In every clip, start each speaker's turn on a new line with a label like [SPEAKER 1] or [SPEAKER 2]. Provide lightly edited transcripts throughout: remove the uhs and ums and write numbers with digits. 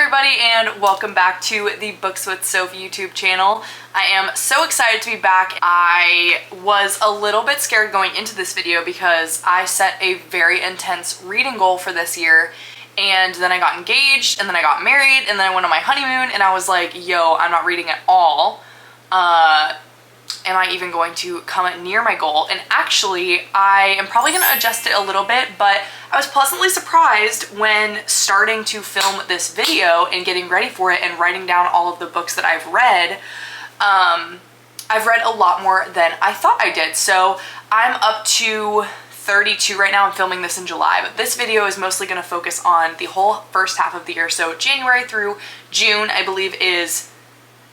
[SPEAKER 1] everybody, and welcome back to the Books with Sophie YouTube channel. I am so excited to be back. I was a little bit scared going into this video because I set a very intense reading goal for this year, and then I got engaged, and then I got married, and then I went on my honeymoon, and I was like, yo, I'm not reading at all. Am I even going to come near my goal? And actually, I am probably gonna adjust it a little bit, but I was pleasantly surprised when starting to film this video and getting ready for it and writing down all of the books that I've read. I've read a lot more than I thought I did. So I'm up to 32 right now. I'm filming this in July, but this video is mostly gonna focus on the whole first half of the year. So January through June, I believe is,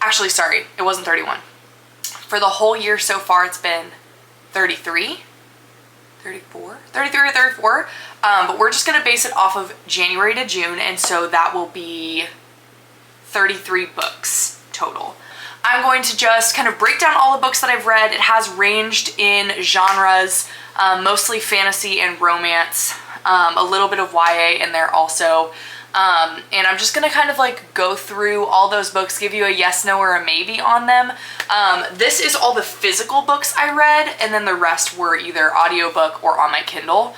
[SPEAKER 1] actually, sorry, it wasn't 31. For the whole year so far, it's been 33 or 34. But we're just gonna base it off of January to June, and so that will be 33 books total. I'm going to just kind of break down all the books that I've read. It has ranged in genres, mostly fantasy and romance, a little bit of YA in there also. And I'm just gonna kind of like go through all those books, give you a yes, no, or a maybe on them. This is all the physical books I read, and then the rest were either audiobook or on my Kindle.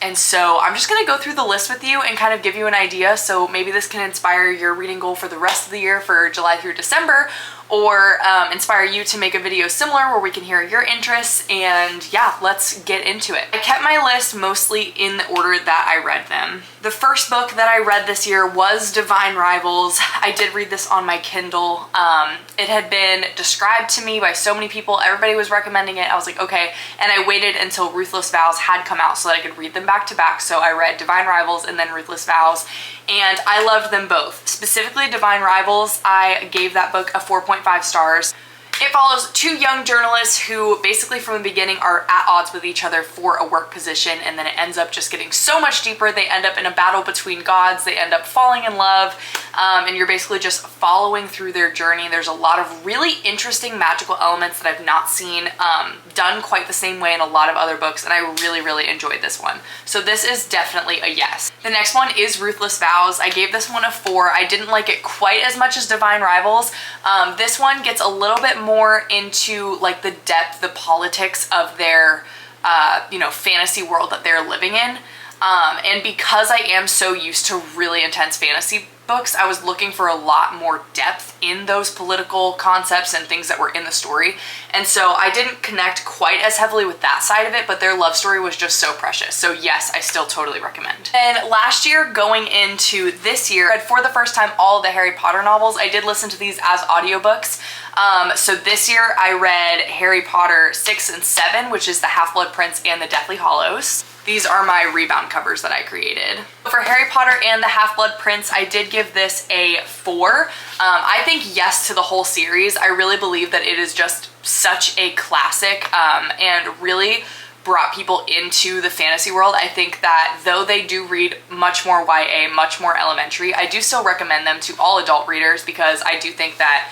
[SPEAKER 1] And so I'm just gonna go through the list with you and kind of give you an idea, so maybe this can inspire your reading goal for the rest of the year for July through December, or inspire you to make a video similar where we can hear your interests. And yeah, let's get into it. I kept my list mostly in the order that I read them. The first book that I read this year was Divine Rivals. I did read this on my Kindle. It had been described to me by so many people. Everybody was recommending it. I was like, okay. And I waited until Ruthless Vows had come out so that I could read them back to back. So I read Divine Rivals and then Ruthless Vows, and I loved them both. Specifically Divine Rivals, I gave that book a 4.5 stars. It follows two young journalists who basically from the beginning are at odds with each other for a work position, and then it ends up just getting so much deeper. They end up in a battle between gods, they end up falling in love, and you're basically just following through their journey. There's a lot of really interesting magical elements that I've not seen done quite the same way in a lot of other books, and I really enjoyed this one. So this is definitely a yes. The next one is Ruthless Vows. I gave this one a 4. I didn't like it quite as much as Divine Rivals. This one gets a little bit more into like the depth, the politics of their fantasy world that they're living in. And because I am so used to really intense fantasy books, I was looking for a lot more depth in those political concepts and things that were in the story. And so I didn't connect quite as heavily with that side of it, but their love story was just so precious. So yes, I still totally recommend. And last year going into this year, I read for the first time all of the Harry Potter novels. I did listen to these as audiobooks. So this year I read Harry Potter 6 and 7, which is the Half-Blood Prince and the Deathly Hallows. These are my rebound covers that I created. For Harry Potter and the Half-Blood Prince, I did give this a 4. I think yes to the whole series. I really believe that it is just such a classic and really brought people into the fantasy world. I think that though they do read much more YA, much more elementary, I do still recommend them to all adult readers because I do think that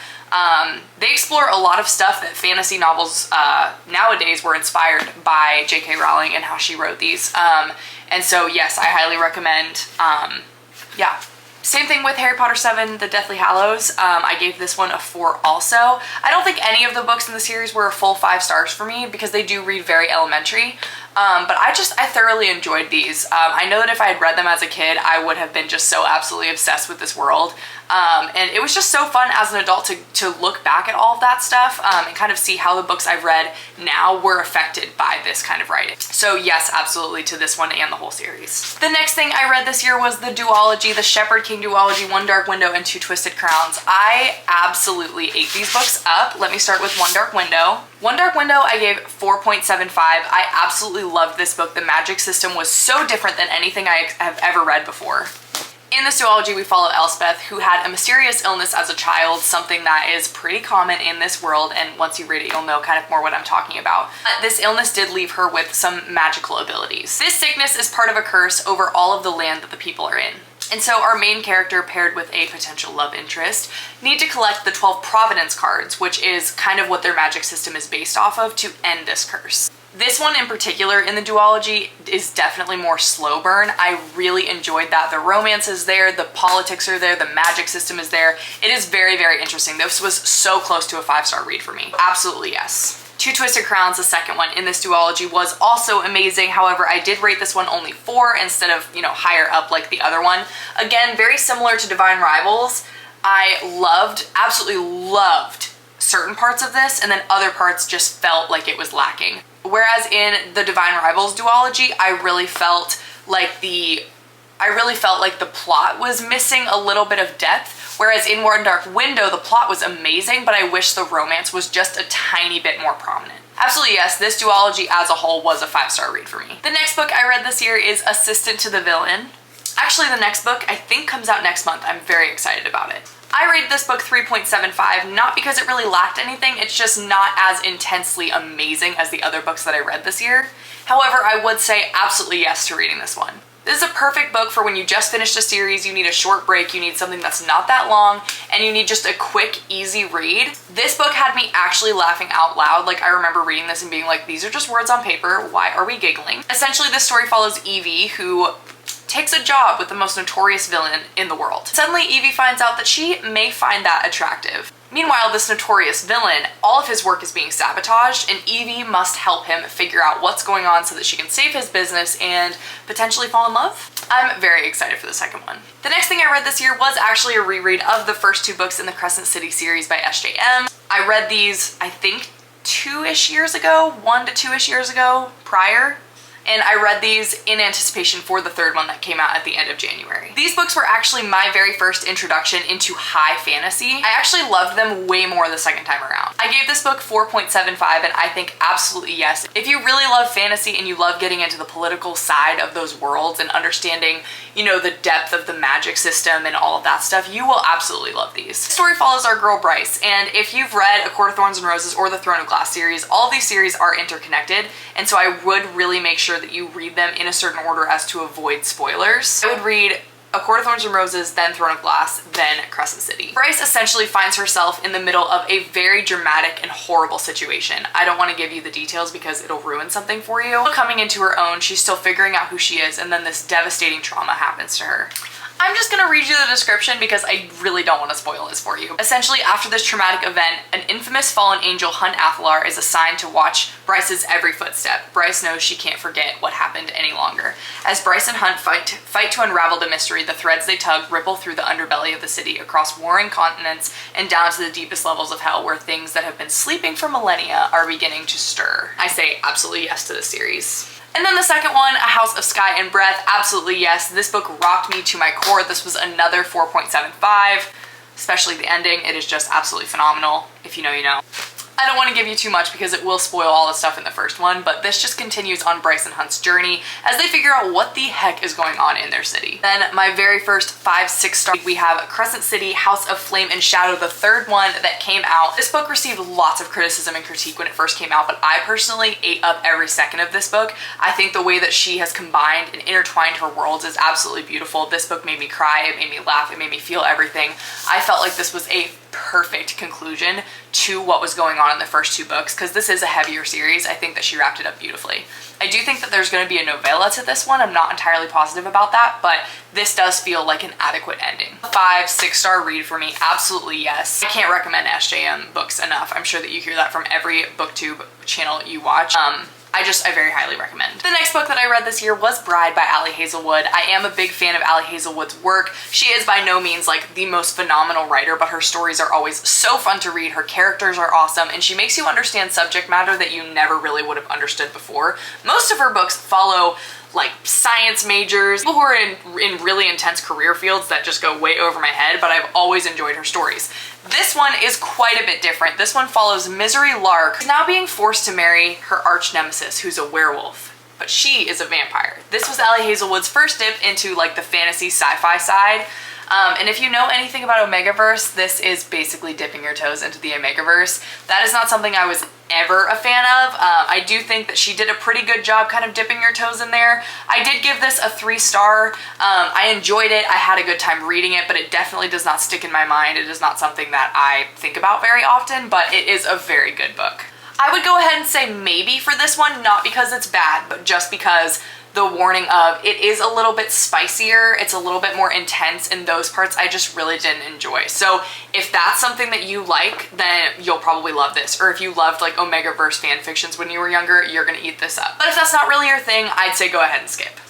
[SPEAKER 1] they explore a lot of stuff that fantasy novels nowadays were inspired by J.K. Rowling and how she wrote these. And so yes, I highly recommend, yeah. Same thing with Harry Potter 7, The Deathly Hallows. I gave this one a 4 also. I don't think any of the books in the series were a full 5 stars for me because they do read very elementary. But I thoroughly enjoyed these. I know that if I had read them as a kid, I would have been just so absolutely obsessed with this world. And it was just so fun as an adult to look back at all of that stuff and kind of see how the books I've read now were affected by this kind of writing. So yes, absolutely to this one and the whole series. The next thing I read this year was the duology, the Shepherd King duology, One Dark Window and Two Twisted Crowns. I absolutely ate these books up. Let me start with One Dark Window. One Dark Window I gave 4.75. I absolutely loved this book. The magic system was so different than anything I have ever read before. In this duology, we follow Elspeth, who had a mysterious illness as a child, something that is pretty common in this world, and once you read it, you'll know kind of more what I'm talking about. This illness did leave her with some magical abilities. This sickness is part of a curse over all of the land that the people are in. And so our main character, paired with a potential love interest, need to collect the 12 Providence cards, which is kind of what their magic system is based off of, to end this curse. This one in particular in the duology is definitely more slow burn. I really enjoyed that. The romance is there, the politics are there, the magic system is there. It is very, very interesting. This was so close to a 5-star read for me. Absolutely yes. Two Twisted Crowns, the second one in this duology, was also amazing. However, I did rate this one only 4 instead of, you know, higher up like the other one. Again, very similar to Divine Rivals. I absolutely loved certain parts of this, and then other parts just felt like it was lacking. Whereas in the Divine Rivals duology, I really felt like the plot was missing a little bit of depth. Whereas in One Dark Window, the plot was amazing, but I wish the romance was just a tiny bit more prominent. Absolutely yes, this duology as a whole was a 5-star read for me. The next book I read this year is Assistant to the Villain. Actually, the next book I think comes out next month. I'm very excited about it. I rated this book 3.75, not because it really lacked anything, it's just not as intensely amazing as the other books that I read this year. However, I would say absolutely yes to reading this one. This is a perfect book for when you just finished a series, you need a short break, you need something that's not that long, and you need just a quick, easy read. This book had me actually laughing out loud. Like, I remember reading this and being like, these are just words on paper, why are we giggling? Essentially, this story follows Evie, who takes a job with the most notorious villain in the world. Suddenly, Evie finds out that she may find that attractive. Meanwhile, this notorious villain, all of his work is being sabotaged, and Evie must help him figure out what's going on so that she can save his business and potentially fall in love. I'm very excited for the second one. The next thing I read this year was actually a reread of the first 2 books in the Crescent City series by SJM. I read these, I think, 2-ish years ago, 1 to 2-ish years ago prior. And I read these in anticipation for the third one that came out at the end of January. These books were actually my very first introduction into high fantasy. I actually loved them way more the second time around. I gave this book 4.75, and I think absolutely yes. If you really love fantasy and you love getting into the political side of those worlds and understanding, you know, the depth of the magic system and all of that stuff, you will absolutely love these. The story follows our girl Bryce, and if you've read A Court of Thorns and Roses or the Throne of Glass series, all of these series are interconnected, and so I would really make sure that you read them in a certain order as to avoid spoilers. I would read A Court of Thorns and Roses, then Throne of Glass, then Crescent City. Bryce essentially finds herself in the middle of a very dramatic and horrible situation. I don't want to give you the details because it'll ruin something for you. Coming into her own, she's still figuring out who she is, and then this devastating trauma happens to her. I'm just gonna read you the description because I really don't want to spoil this for you. Essentially, after this traumatic event, an infamous fallen angel, Hunt Athalar, is assigned to watch Bryce's every footstep. Bryce knows she can't forget what happened any longer. As Bryce and Hunt fight to unravel the mystery, the threads they tug ripple through the underbelly of the city, across warring continents, and down to the deepest levels of hell, where things that have been sleeping for millennia are beginning to stir. I say absolutely yes to this series. And then the second one, A House of Sky and Breath, absolutely yes. This book rocked me to my core. This was another 4.75, especially the ending. It is just absolutely phenomenal. If you know, you know. I don't want to give you too much because it will spoil all the stuff in the first one, but this just continues on Bryce and Hunt's journey as they figure out what the heck is going on in their city. Then my very first 5-6 star, we have Crescent City, House of Flame and Shadow, the third one that came out. This book received lots of criticism and critique when it first came out, but I personally ate up every second of this book. I think the way that she has combined and intertwined her worlds is absolutely beautiful. This book made me cry, it made me laugh, it made me feel everything. I felt like this was a perfect conclusion to what was going on in the first 2 books, because this is a heavier series. I think that she wrapped it up beautifully. I do think that there's going to be a novella to this one. I'm not entirely positive about that, but this does feel like an adequate ending. 5-6 star read for me, absolutely yes. I can't recommend SJM books enough. I'm sure that you hear that from every booktube channel you watch. I very highly recommend. The next book that I read this year was Bride by Ali Hazelwood. I am a big fan of Ali Hazelwood's work. She is by no means like the most phenomenal writer, but her stories are always so fun to read. Her characters are awesome, and she makes you understand subject matter that you never really would have understood before. Most of her books follow like science majors, people who are in really intense career fields that just go way over my head, but I've always enjoyed her stories. This one is quite a bit different. This one follows Misery Lark, who's now being forced to marry her arch nemesis, who's a werewolf, but she is a vampire. This was Ali Hazelwood's first dip into like the fantasy sci-fi side. And if you know anything about Omegaverse, this is basically dipping your toes into the Omegaverse. That is not something I was ever a fan of. I do think that she did a pretty good job kind of dipping your toes in there. I did give this a 3-star. I enjoyed it. I had a good time reading it, but it definitely does not stick in my mind. It is not something that I think about very often, but it is a very good book. I would go ahead and say maybe for this one, not because it's bad, but just because the warning of it is a little bit spicier, it's a little bit more intense, and those parts I just really didn't enjoy. So if that's something that you like, then you'll probably love this. Or if you loved like Omegaverse fan fictions when you were younger, you're gonna eat this up. But if that's not really your thing, I'd say go ahead and skip.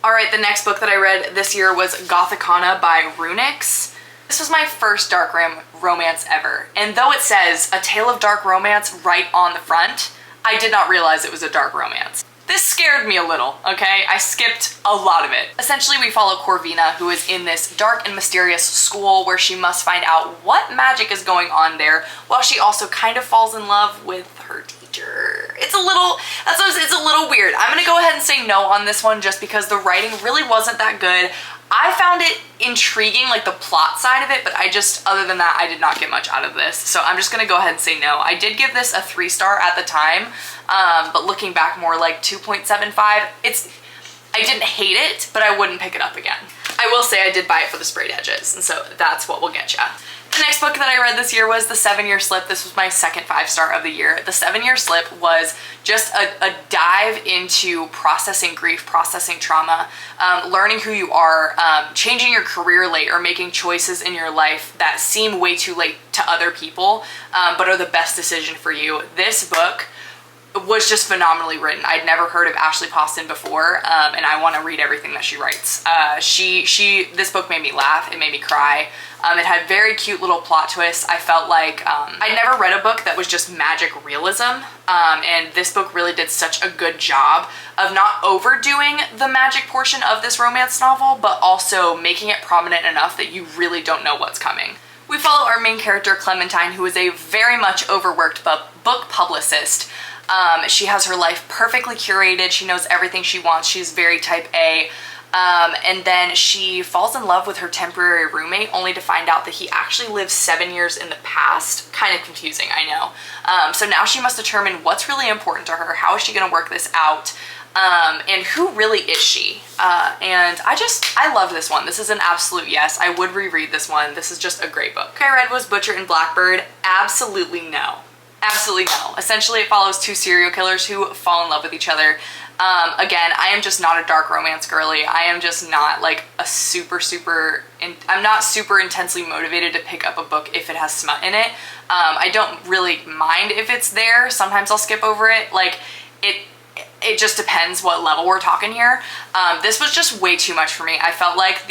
[SPEAKER 1] All right, the next book that I read this year was Gothicana by Runix. This was my first dark romance ever, and though it says A Tale of Dark Romance right on the front, I did not realize it was a dark romance. This scared me a little, okay? I skipped a lot of it. Essentially, we follow Corvina, who is in this dark and mysterious school where she must find out what magic is going on there, while she also kind of falls in love with her teacher. It's a little, it's a little weird. I'm gonna go ahead and say no on this one just because the writing really wasn't that good. I found it intriguing, like the plot side of it, but other than that, I did not get much out of this. So I'm just gonna go ahead and say no. I did give this a 3-star at the time, but looking back more like 2.75. I didn't hate it, but I wouldn't pick it up again. I will say I did buy it for the sprayed edges, and so that's what will get ya. The next book that I read this year was The 7-Year Slip. This was my second 5-star of the year. The 7-Year Slip was just a dive into processing grief, processing trauma, learning who you are, changing your career late, or making choices in your life that seem way too late to other people, but are the best decision for you. This book was just phenomenally written. I'd never heard of Ashley Poston before, and I want to read everything that she writes. This book made me laugh, it made me cry. It had very cute little plot twists. I felt like I'd never read a book that was just magic realism, and this book really did such a good job of not overdoing the magic portion of this romance novel, but also making it prominent enough that you really don't know what's coming. We follow our main character, Clementine, who is a very much overworked book publicist. She has her life perfectly curated. She knows everything she wants. She's very type A. And then she falls in love with her temporary roommate only to find out that he actually lives 7 years in the past. Kind of confusing, I know. So now she must determine what's really important to her. How is she gonna work this out? And who really is she? And I love this one. This is an absolute yes. I would reread this one. This is just a great book. The book I read was Butcher and Blackbird. Absolutely no. Absolutely no. Essentially, it follows two serial killers who fall in love with each other. Again, I am just not a dark romance girly. I am just not like a I'm not super intensely motivated to pick up a book if it has smut in it. I don't really mind if it's there. Sometimes I'll skip over it. Like, it just depends what level we're talking here. This was just way too much for me. I felt like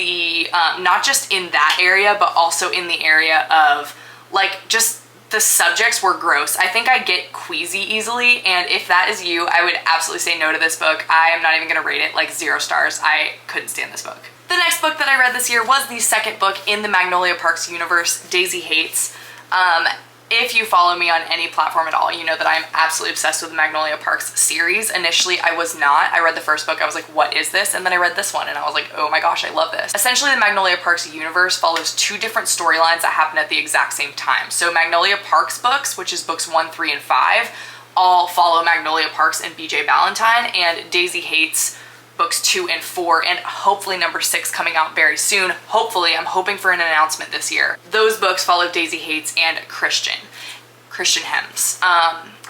[SPEAKER 1] not just in that area, but also in the area of like just the subjects were gross. I think I get queasy easily, and if that is you, I would absolutely say no to this book. I am not even gonna rate it like 0 stars. I couldn't stand this book. The next book that I read this year was the second book in the Magnolia Parks universe, Daisy Hates. If you follow me on any platform at all, you know that I'm absolutely obsessed with the Magnolia Parks series. Initially, I was not. I read the first book, I was like, what is this? And then I read this one and I was like, oh my gosh, I love this. Essentially, the Magnolia Parks universe follows 2 different storylines that happen at the exact same time. So Magnolia Parks books, which is books 1, 3, and 5, all follow Magnolia Parks and BJ Valentine, and Daisy Hates books 2 and 4, and hopefully number 6 coming out very soon. Hopefully, I'm hoping for an announcement this year. Those books follow Daisy Hates and Christian Hems.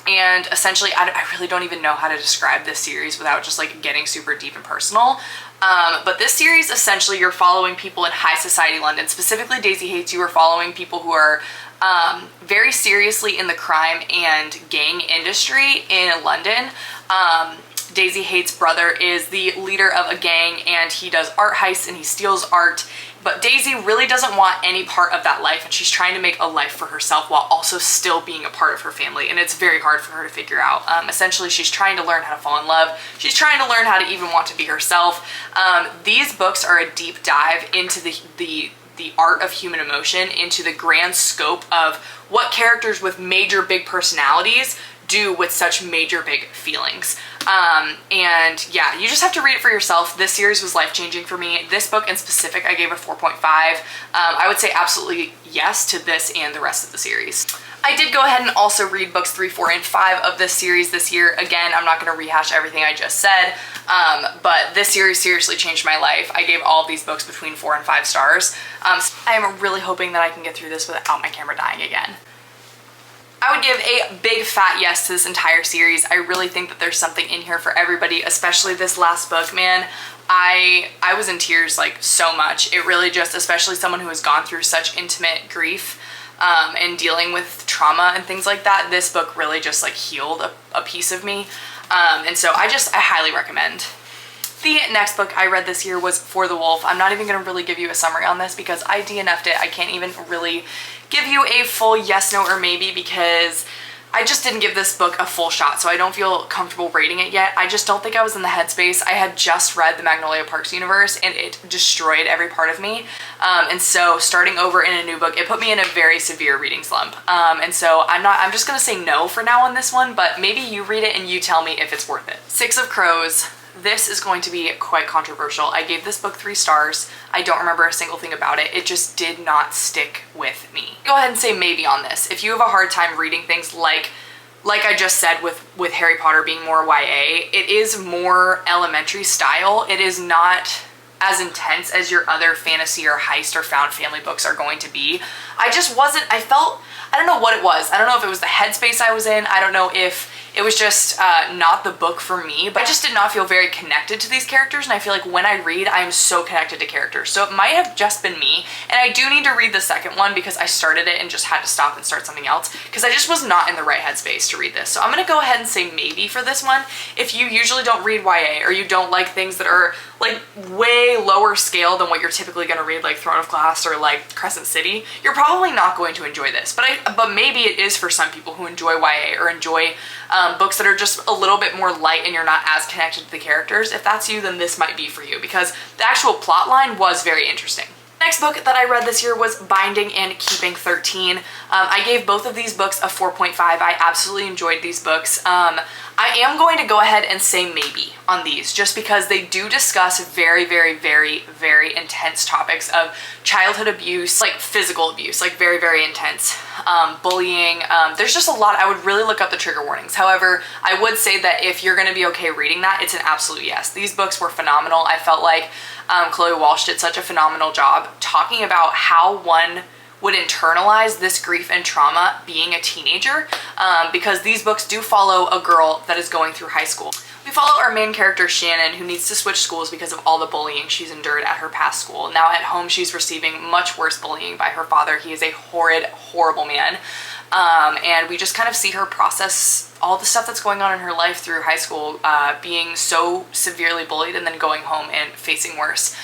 [SPEAKER 1] And essentially, I really don't even know how to describe this series without just like getting super deep and personal. But this series, essentially, you're following people in high society London. Specifically, Daisy Hates, you are following people who are very seriously in the crime and gang industry in London. Daisy Hates' brother is the leader of a gang, and he does art heists and he steals art, but Daisy really doesn't want any part of that life, and she's trying to make a life for herself while also still being a part of her family, and it's very hard for her to figure out. Essentially, she's trying to learn how to fall in love. She's trying to learn how to even want to be herself. These books are a deep dive into the art of human emotion, into the grand scope of what characters with major big personalities do with such major big feelings. And yeah, you just have to read it for yourself. This series was life-changing for me. This book in specific, I gave a 4.5. I would say absolutely yes to this and the rest of the series. I did go ahead and also read books 3, 4, and 5 of this series this year. Again, I'm not gonna rehash everything I just said, but this series seriously changed my life. I gave all of these books between 4 and 5 stars. I am really hoping that I can get through this without my camera dying again. I would give a big fat yes to this entire series. I really think that there's something in here for everybody, especially this last book, man. I was in tears like so much. It really just, especially someone who has gone through such intimate grief and dealing with trauma and things like that, this book really just like healed a piece of me. And so I highly recommend. The next book I read this year was For the Wolf. I'm not even gonna really give you a summary on this because I DNF'd it. I can't even really give you a full yes, no, or maybe because I just didn't give this book a full shot, so I don't feel comfortable rating it yet. I just don't think I was in the headspace. I had just read the Magnolia Parks universe and it destroyed every part of me. And so starting over in a new book, it put me in a very severe reading slump. And so I'm just gonna say no for now on this one, but maybe you read it and you tell me if it's worth it. Six of Crows. This is going to be quite controversial. I gave this book 3 stars. I don't remember a single thing about it. It just did not stick with me. Go ahead and say maybe on this. If you have a hard time reading things like I just said with Harry Potter being more YA, it is more elementary style. It is not as intense as your other fantasy or heist or found family books are going to be. I don't know what it was. I don't know if it was the headspace I was in. I don't know if it was just not the book for me, but I just did not feel very connected to these characters, and I feel like when I read, I am so connected to characters. So it might have just been me, and I do need to read the second one because I started it and just had to stop and start something else because I just was not in the right headspace to read this. So I'm gonna go ahead and say maybe for this one. If you usually don't read YA or you don't like things that are like way lower scale than what you're typically gonna read, like Throne of Glass or like Crescent City, you're probably not going to enjoy this. But maybe it is for some people who enjoy YA or enjoy books that are just a little bit more light and you're not as connected to the characters. If that's you, then this might be for you because the actual plot line was very interesting. Next book that I read this year was Binding and Keeping 13. I gave both of these books a 4.5. I absolutely enjoyed these books. I am going to go ahead and say maybe on these just because they do discuss very, very, very, very intense topics of childhood abuse, like physical abuse, like very, very intense, bullying. There's just a lot. I would really look up the trigger warnings. However, I would say that if you're going to be okay reading that, it's an absolute yes. These books were phenomenal. I felt like Chloe Walsh did such a phenomenal job talking about how one would internalize this grief and trauma being a teenager, because these books do follow a girl that is going through high school. We follow our main character, Shannon, who needs to switch schools because of all the bullying she's endured at her past school. Now at home, she's receiving much worse bullying by her father. He is a horrid, horrible man. And we just kind of see her process all the stuff that's going on in her life through high school, being so severely bullied and then going home and facing worse.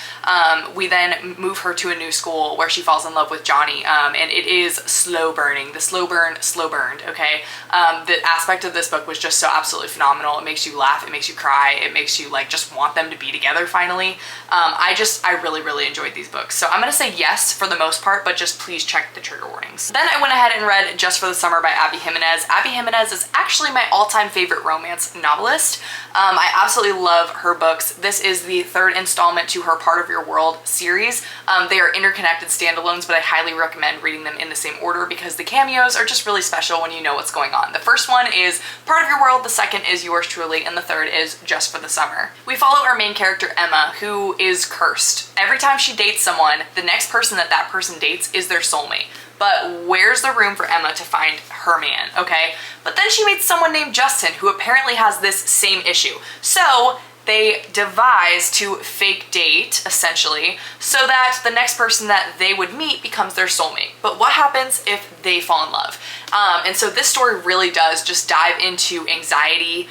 [SPEAKER 1] We then move her to a new school where she falls in love with Johnny, and it is slow burning. The slow burned, okay? The aspect of this book was just so absolutely phenomenal. It makes you laugh, it makes you cry, it makes you like just want them to be together finally. I really, really enjoyed these books. So I'm gonna say yes for the most part, but just please check the trigger warnings. Then I went ahead and read Just for the Summer by Abby Jimenez. Abby Jimenez is actually my all-time favorite romance novelist. I absolutely love her books. This is the 3rd installment to her Part of Your World series. They are interconnected standalones, but I highly recommend reading them in the same order because the cameos are just really special when you know what's going on. The first one is Part of Your World, the second is Yours Truly, and the third is Just for the Summer. We follow our main character, Emma, who is cursed. Every time she dates someone, the next person that person dates is their soulmate. But where's the room for Emma to find her man, okay? But then she meets someone named Justin who apparently has this same issue. So they devise to fake date, essentially, so that the next person that they would meet becomes their soulmate. But what happens if they fall in love? And so this story really does just dive into anxiety,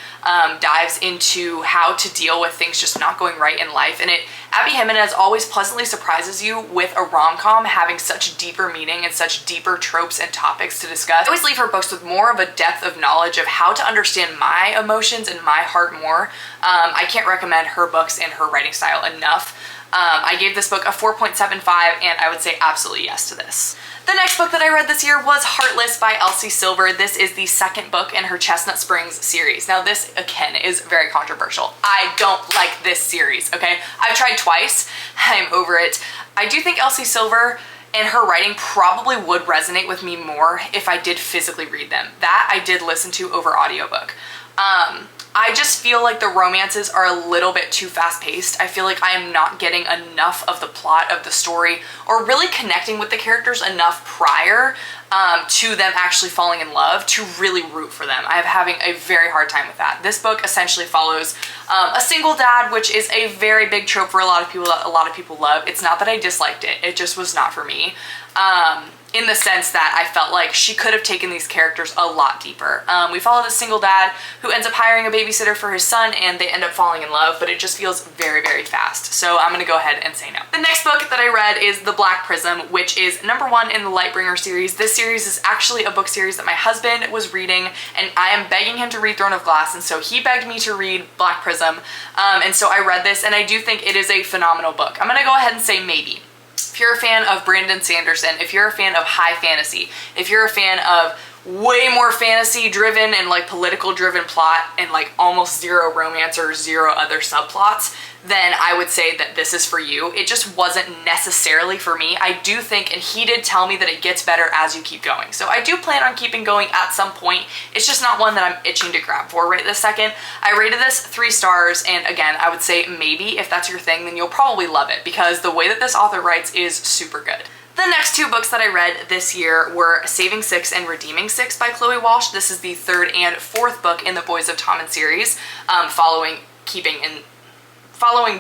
[SPEAKER 1] dives into how to deal with things just not going right in life. And Abby Jimenez always pleasantly surprises you with a rom-com having such deeper meaning and such deeper tropes and topics to discuss. I always leave her books with more of a depth of knowledge of how to understand my emotions and my heart more. I can't recommend her books and her writing style enough. I gave this book a 4.75 and I would say absolutely yes to this. The next book that I read this year was Heartless by Elsie Silver. This is the second book in her Chestnut Springs series. Now this, again, is very controversial. I don't like this series, okay? I've tried twice. I'm over it. I do think Elsie Silver and her writing probably would resonate with me more if I did physically read them. That I did listen to over audiobook. I just feel like the romances are a little bit too fast-paced. I feel like I am not getting enough of the plot of the story or really connecting with the characters enough prior to them actually falling in love to really root for them. I'm having a very hard time with that. This book essentially follows a single dad, which is a very big trope for a lot of people that a lot of people love. It's not that I disliked it, it just was not for me. In the sense that I felt like she could have taken these characters a lot deeper. We follow this single dad who ends up hiring a babysitter for his son, and they end up falling in love, but it just feels very, very fast. So I'm gonna go ahead and say no. The next book that I read is The Black Prism, which is #1 in the Lightbringer series. This series is actually a book series that my husband was reading, and I am begging him to read Throne of Glass, and so he begged me to read Black Prism, and so I read this, and I do think it is a phenomenal book. I'm gonna go ahead and say maybe. If you're a fan of Brandon Sanderson, if you're a fan of high fantasy, if you're a fan of way more fantasy driven and like political driven plot and like almost zero romance or zero other subplots, then I would say that this is for you. It just wasn't necessarily for me. I do think, and he did tell me that it gets better as you keep going. So I do plan on keeping going at some point. It's just not one that I'm itching to grab for right this second. I rated this 3 stars, and again, I would say maybe if that's your thing, then you'll probably love it because the way that this author writes is super good. The next 2 books that I read this year were Saving Six and Redeeming Six by Chloe Walsh. This is the 3rd and 4th book in the Boys of Tommen series, following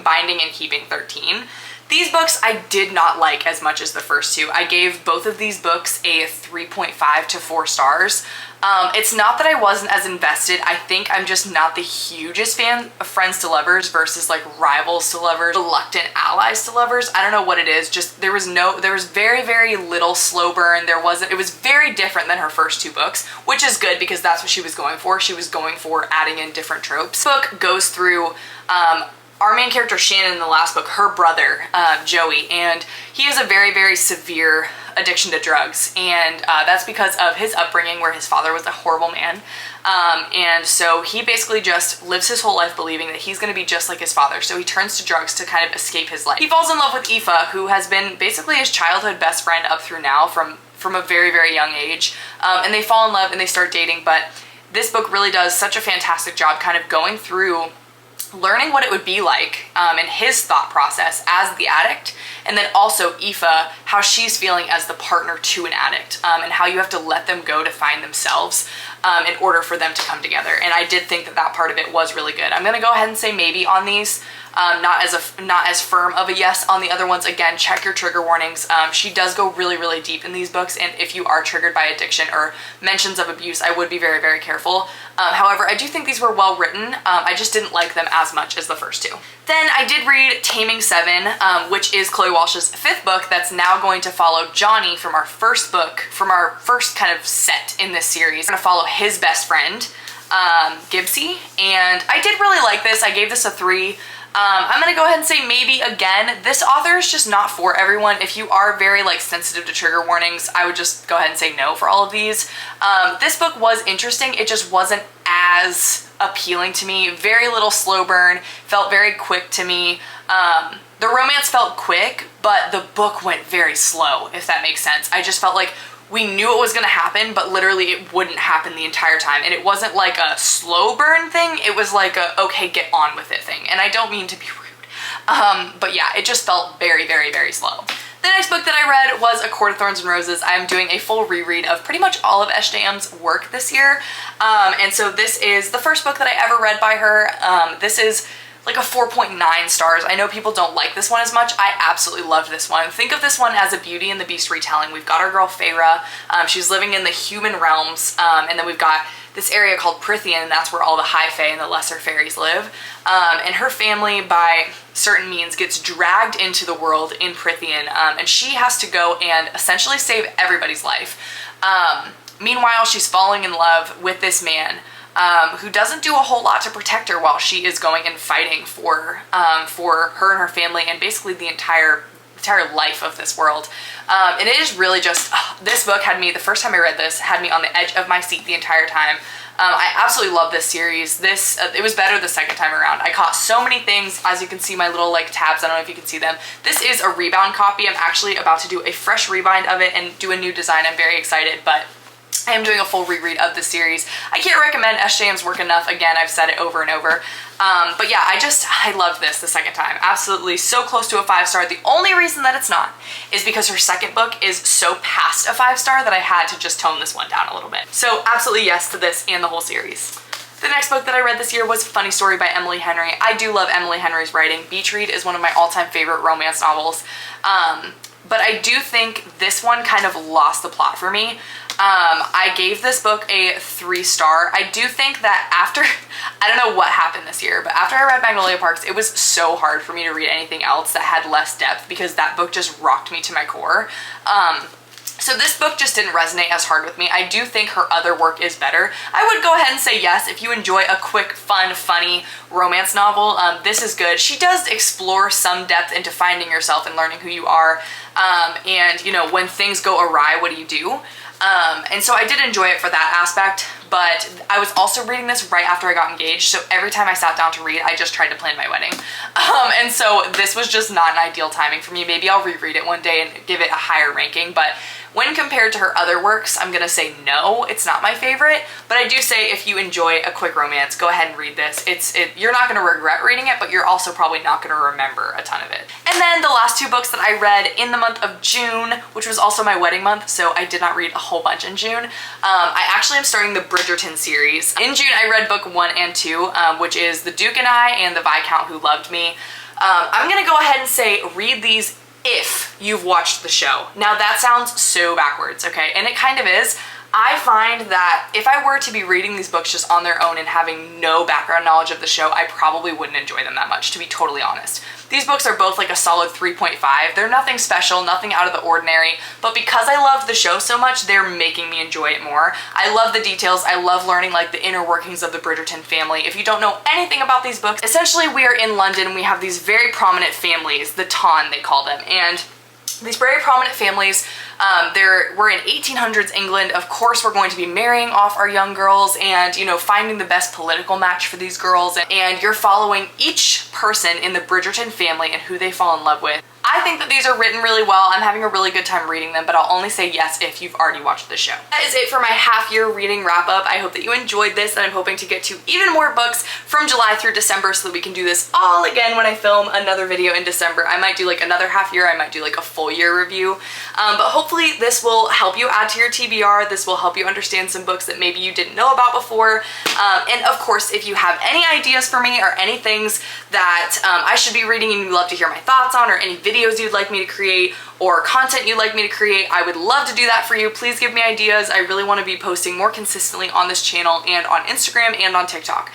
[SPEAKER 1] Binding and Keeping 13. These books I did not like as much as the first 2. I gave both of these books a 3.5 to 4 stars. It's not that I wasn't as invested. I think I'm just not the hugest fan of friends to lovers versus like rivals to lovers, reluctant allies to lovers. I don't know what it is. Just there was very, very little slow burn. It was very different than her first 2 books, which is good because that's what she was going for. She was going for adding in different tropes. This book goes through our main character Shannon in the last book, her brother, Joey, and he has a very, very severe addiction to drugs, and that's because of his upbringing where his father was a horrible man, and so he basically just lives his whole life believing that he's going to be just like his father, so he turns to drugs to kind of escape his life. He falls in love with Aoife, who has been basically his childhood best friend up through now from a very, very young age, and they fall in love and they start dating, but this book really does such a fantastic job kind of going through learning what it would be like and his thought process as the addict, and then also Aoife, how she's feeling as the partner to an addict, and how you have to let them go to find themselves in order for them to come together. And I did think that that part of it was really good. I'm gonna go ahead and say maybe on these. Not as firm of a yes on the other ones. Again, check your trigger warnings. She does go really, really deep in these books, and if you are triggered by addiction or mentions of abuse, I would be very, very careful. However, I do think these were well written. I just didn't like them as much as the first 2. Then I did read Taming Seven, which is Chloe Walsh's 5th book that's now going to follow Johnny from our first book, from our first kind of set in this series. I'm gonna follow his best friend, Gibbsy, and I did really like this. I gave this a 3. I'm gonna go ahead and say maybe again. This author is just not for everyone. If you are very like sensitive to trigger warnings, I would just go ahead and say no for all of these. This book was interesting. It just wasn't as appealing to me. Very little slow burn, felt very quick to me. The romance felt quick, but the book went very slow, if that makes sense. I just felt like we knew it was gonna happen, but literally it wouldn't happen the entire time. And it wasn't like a slow burn thing, it was like a, okay, get on with it thing. And I don't mean to be rude, but yeah, it just felt very, very, very slow. The next book that I read was A Court of Thorns and Roses. I'm doing a full reread of pretty much all of SJM's work this year. And so this is the first book that I ever read by her. This is like a 4.9 stars. I know people don't like this one as much. I absolutely loved this one. Think of this one as a Beauty and the Beast retelling. We've got our girl Feyre. She's living in the human realms, and then we've got this area called Prythian, and that's where all the high fae and the lesser fairies live. And her family, by certain means, gets dragged into the world in Prythian, and she has to go and essentially save everybody's life. Meanwhile, she's falling in love with this man who doesn't do a whole lot to protect her while she is going and fighting for her and her family and basically the entire life of this world. And it is really just, this book had me, the first time I read this, had me on the edge of my seat the entire time. I absolutely love this series. It was better the second time around. I caught so many things, as you can see my little like tabs, I don't know if you can see them. This is a rebound copy. I'm actually about to do a fresh rebind of it and do a new design. I'm very excited, but I am doing a full reread of the series. I can't recommend SJM's work enough. Again, I've said it over and over. But yeah, I loved this the second time. Absolutely so close to a 5-star. The only reason that it's not is because her second book is so past a 5-star that I had to just tone this one down a little bit. So absolutely yes to this and the whole series. The next book that I read this year was Funny Story by Emily Henry. I do love Emily Henry's writing. Beach Read is one of my all-time favorite romance novels. But I do think this one kind of lost the plot for me. I gave this book a 3-star. I do think that after, I don't know what happened this year, but after I read Magnolia Parks, it was so hard for me to read anything else that had less depth because that book just rocked me to my core. So this book just didn't resonate as hard with me. I do think her other work is better. I would go ahead and say yes, if you enjoy a quick, fun, funny romance novel, this is good. She does explore some depth into finding yourself and learning who you are. And, you know, when things go awry, what do you do? And so I did enjoy it for that aspect, but I was also reading this right after I got engaged, so every time I sat down to read, I just tried to plan my wedding. And so this was just not an ideal timing for me. Maybe I'll reread it one day and give it a higher ranking, but when compared to her other works, I'm gonna say no, it's not my favorite, but I do say if you enjoy a quick romance, go ahead and read this. You're not gonna regret reading it, but you're also probably not gonna remember a ton of it. And then the last 2 books that I read in the month of June, which was also my wedding month, so I did not read a whole bunch in June. I actually am starting the Bridgerton series. In June, I read book 1 and 2, which is The Duke and I and The Viscount Who Loved Me. I'm gonna go ahead and say read these if you've watched the show. Now that sounds so backwards, okay? And it kind of is. I find that if I were to be reading these books just on their own and having no background knowledge of the show, I probably wouldn't enjoy them that much, to be totally honest. These books are both like a solid 3.5. They're nothing special, nothing out of the ordinary, but because I love the show so much, they're making me enjoy it more. I love the details. I love learning like the inner workings of the Bridgerton family. If you don't know anything about these books, essentially we are in London. We have these very prominent families, the Ton they call them, and these very prominent families, we're in 1800s England. Of course, we're going to be marrying off our young girls and, you know, finding the best political match for these girls. And you're following each person in the Bridgerton family and who they fall in love with. I think that these are written really well. I'm having a really good time reading them, but I'll only say yes if you've already watched the show. That is it for my half-year reading wrap-up. I hope that you enjoyed this, and I'm hoping to get to even more books from July through December so that we can do this all again when I film another video in December. I might do like another half year, I might do like a full year review, but hopefully this will help you add to your TBR. This will help you understand some books that maybe you didn't know about before. And of course, if you have any ideas for me or any things that I should be reading and you'd love to hear my thoughts on, or any videos you'd like me to create or content you'd like me to create, I would love to do that for you. Please give me ideas. I really want to be posting more consistently on this channel and on Instagram and on TikTok.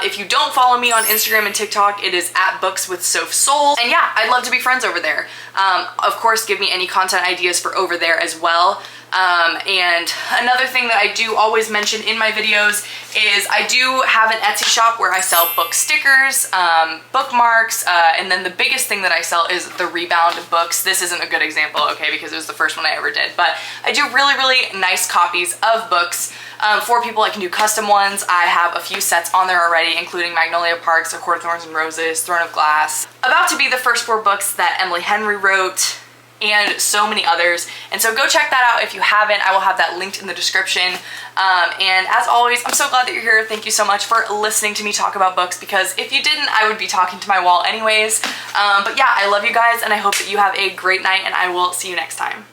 [SPEAKER 1] If you don't follow me on Instagram and TikTok, it is at BooksWithSophSoul. And yeah, I'd love to be friends over there. Of course, give me any content ideas for over there as well. And another thing that I do always mention in my videos is I do have an Etsy shop where I sell book stickers, bookmarks, and then the biggest thing that I sell is the Rebound books. This isn't a good example, okay, because it was the first one I ever did, but I do really, really nice copies of books. For people, I can do custom ones. I have a few sets on there already, including Magnolia Parks, A Court of Thorns and Roses, Throne of Glass, about to be the first 4 books that Emily Henry wrote, and so many others. And so go check that out if you haven't. I will have that linked in the description. And as always, I'm so glad that you're here. Thank you so much for listening to me talk about books, because if you didn't, I would be talking to my wall anyways. But yeah, I love you guys, and I hope that you have a great night, and I will see you next time.